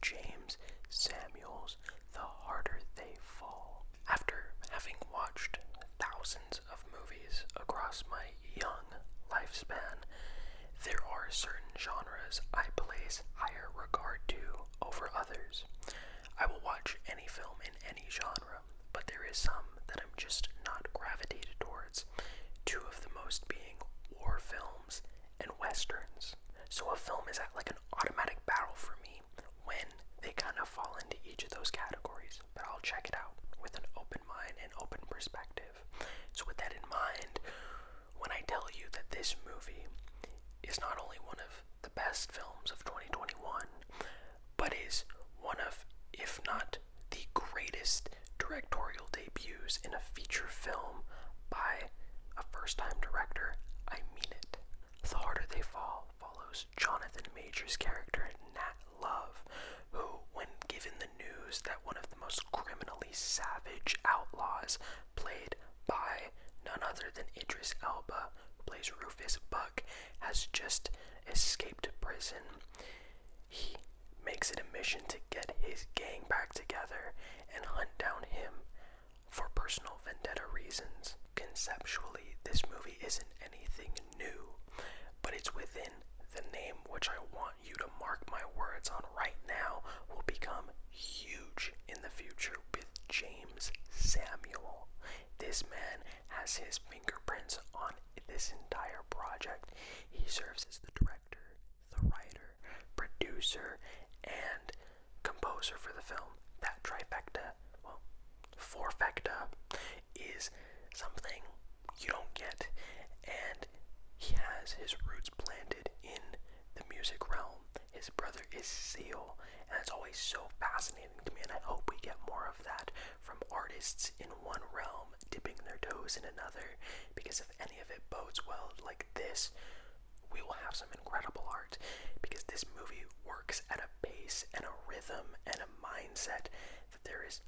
James Samuel's The Harder They Fall. After having watched thousands of movies across my young lifespan, there are certain genres I place higher regard to over others. I will watch any film in any genre, but there is some that I'm just not gravitated towards, two of the most being war films and westerns. So a film is at like an automatic battle for me when they kind of fall into each of those categories, but I'll check it out with an open mind and open perspective. So with that in mind, when I tell you that this movie is not only one of the best films of 2021, but is one of, if not the greatest directorial debuts in a feature film by a first-time director, I mean it. The Harder They Fall follows Jonathan Majors' character, Nat Love, who, when given the news that one of the most criminally savage outlaws, played by none other than Idris Elba, who plays Rufus Buck, has just escaped prison, he makes it a mission to get his gang back together and hunt down him for personal vendetta reasons. Conceptually, this movie isn't anything new, but it's within the name, which I want you to mark my words on right now, will become huge in the future with James Samuel. This man has his fingerprints on this entire project. He serves as the director, the writer, producer, and composer for the film. That trifecta, well, fourfecta, is something you don't get, and he has his roots planted in the music realm. His brother is Seal, and it's always so fascinating to me, and I hope we get more of that from artists in one realm dipping their toes in another, because if any of it bodes well like this, we will have some incredible art, because this movie works at a pace and a rhythm and a mindset that there is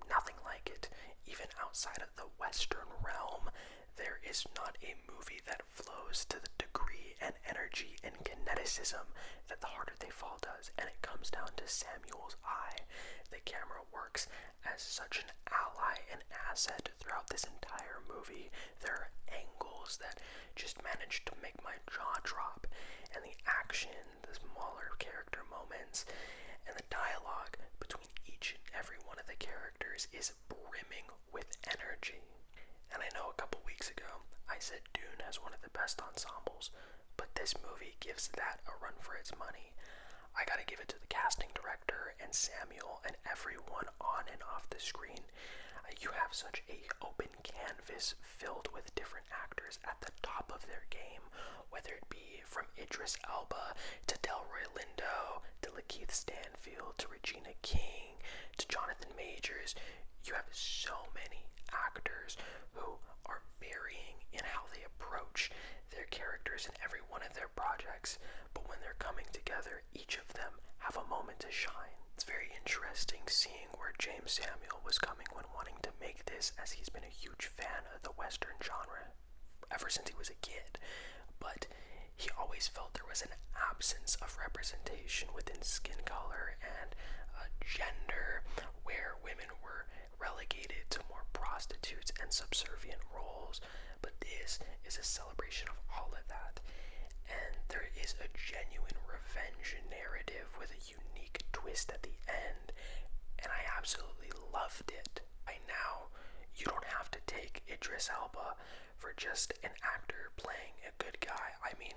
nothing like it. Even outside of the Western realm, there is not a movie that flows to the degree and energy and kineticism that The Harder They Fall does, and it comes down to Samuel's eye. The camera works as such an ally and asset throughout this entire movie. There are angles that just manage to make my jaw drop, and the action, the smaller character moments, and the dialogue between each and every one of the characters is brimming with energy. And I know a couple weeks ago I said Dune has one of the best ensembles, but this movie gives that a run for its money. I gotta give it to the casting director and Samuel and everyone on and off the screen. You have such a open canvas filled with different actors at the top of their game, whether it be from Idris Elba to Delroy Lindo to Lakeith Stanfield to Regina King to Jonathan Majors. You have so many actors who are varying in how they approach their characters in every one of their projects, but when they're coming together, each of them have a moment to shine. It's very interesting seeing where James Samuel was coming when wanting to make this, as he's been a huge fan of the Western genre ever since he was a kid, but he always felt there was an absence of representation within skin color and gender, where women were relegated to more prostitutes and subservient roles. But this is a celebration of all of that, and there is a genuine revenge narrative with a unique twist at the end, and I absolutely loved it. By now, you don't have to take Idris Elba for just an actor playing a good guy. I mean,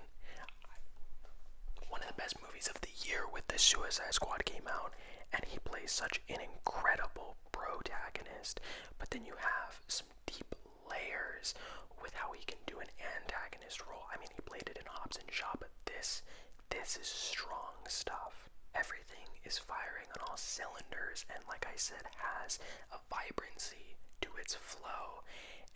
one of the best movies of the year with The Suicide Squad came out, and he plays such an incredible protagonist, but then you have some deep layers with how he can do an antagonist role. I mean, he played it in Hobbs and Shaw, but this is strong stuff. Everything is firing on all cylinders, and like I said, has a vibrancy to its flow.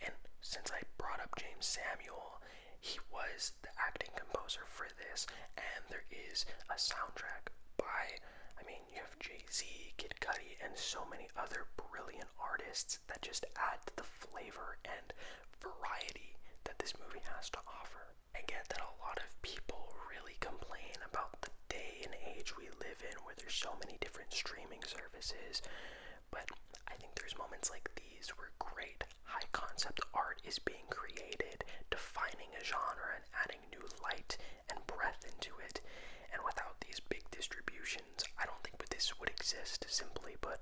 And since I brought up James Samuel, he was the acting composer for this, and there is a soundtrack by, I mean, you have Jay-Z, Kid Cudi, and so many other brilliant artists that just add to the flavor and variety that this movie has to offer. I get that a lot of people really complain about the day and age we live live in where there's so many different streaming services. But I think there's moments like these where great high concept art is being created, defining a genre and adding new light and breath into it. And without these big distributions, I don't think this would exist, simply. But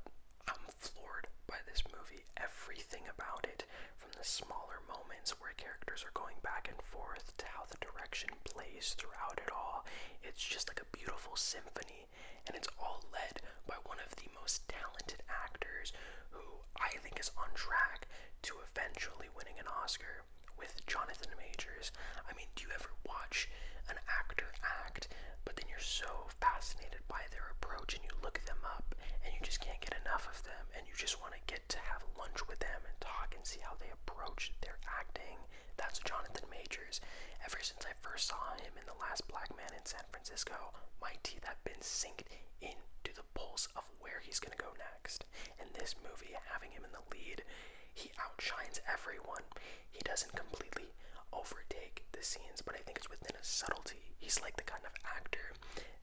I'm floored by this movie. Everything about it, from the smaller moments where characters are going back and forth to how the direction plays throughout it all, it's just like a beautiful symphony, and it's all led by one of the most talented actors who I think is on track to eventually winning an Oscar, with Jonathan Majors. I mean, do you ever watch an actor act, but then you're so fascinated by their approach and you look them up and you just can't get enough of them, and you just want to get to have lunch with them and talk and see how they approach their acting? That's Jonathan Majors. Ever since I first saw him in The Last Black Man in San Francisco, my teeth have been synced into the pulse of where he's going to go next. In this movie, having him in the lead, he outshines everyone. He doesn't completely overtake the scenes, but I think it's within a subtlety. He's like the kind of actor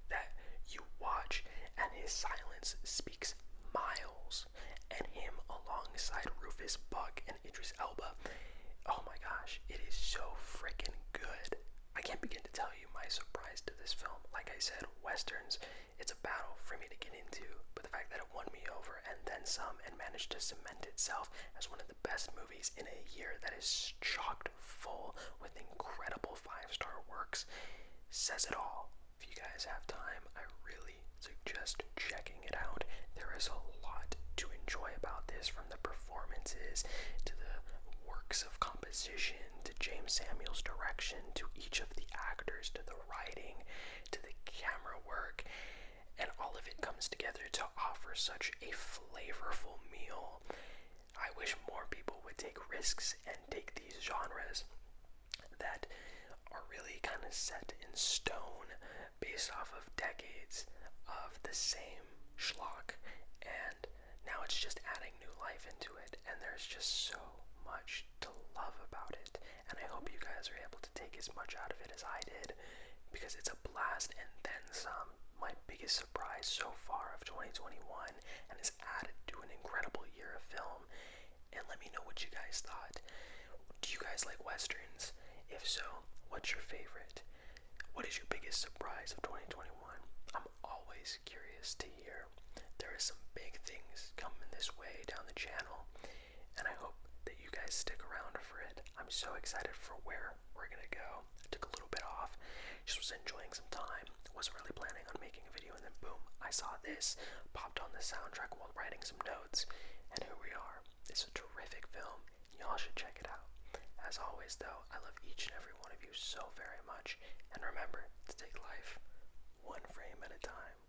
that you watch and his silence speaks miles, and him alongside Rufus Buck and Idris Elba, oh my gosh, it is so freaking good. I can't begin to tell you my surprise to this film. Like I said, Westerns, it's a battle for me to get into, but the fact that it won me over and then some, and managed to cement itself as one of the best movies in a year that is chocked full with incredible 5-star works, says it all. If you guys have time, I really suggest checking it out. There is a lot to enjoy about this, from the performances to the works of composition to James Samuel's direction to each of the actors to the writing to the camera work, and all of it comes together to offer such a flavorful meal. I wish more people would take risks and take these genres that are really kind of set in stone based off of decades of the same schlock, and now it's just adding new life into it, and there's just so much to love about it. And I hope you guys are able to take as much out of it as I did, because it's a blast and then some. My biggest surprise so far of 2021, and has added to an incredible year of film. And let me know what you guys thought. Do you guys like Westerns? If so, what's your favorite? What is your biggest surprise of 2021? I'm always curious to hear. There are some big things coming this way down the channel, and I hope that you guys stick around for it. I'm so excited for where we're gonna go. I took a little bit off, just was enjoying some time, wasn't really planning on making a video, and then boom, I saw this, popped on the soundtrack while writing some notes, and here we are. It's a terrific film. Y'all should check it out. As always though, I love each and every one of you so very much, and remember to take life one frame at a time.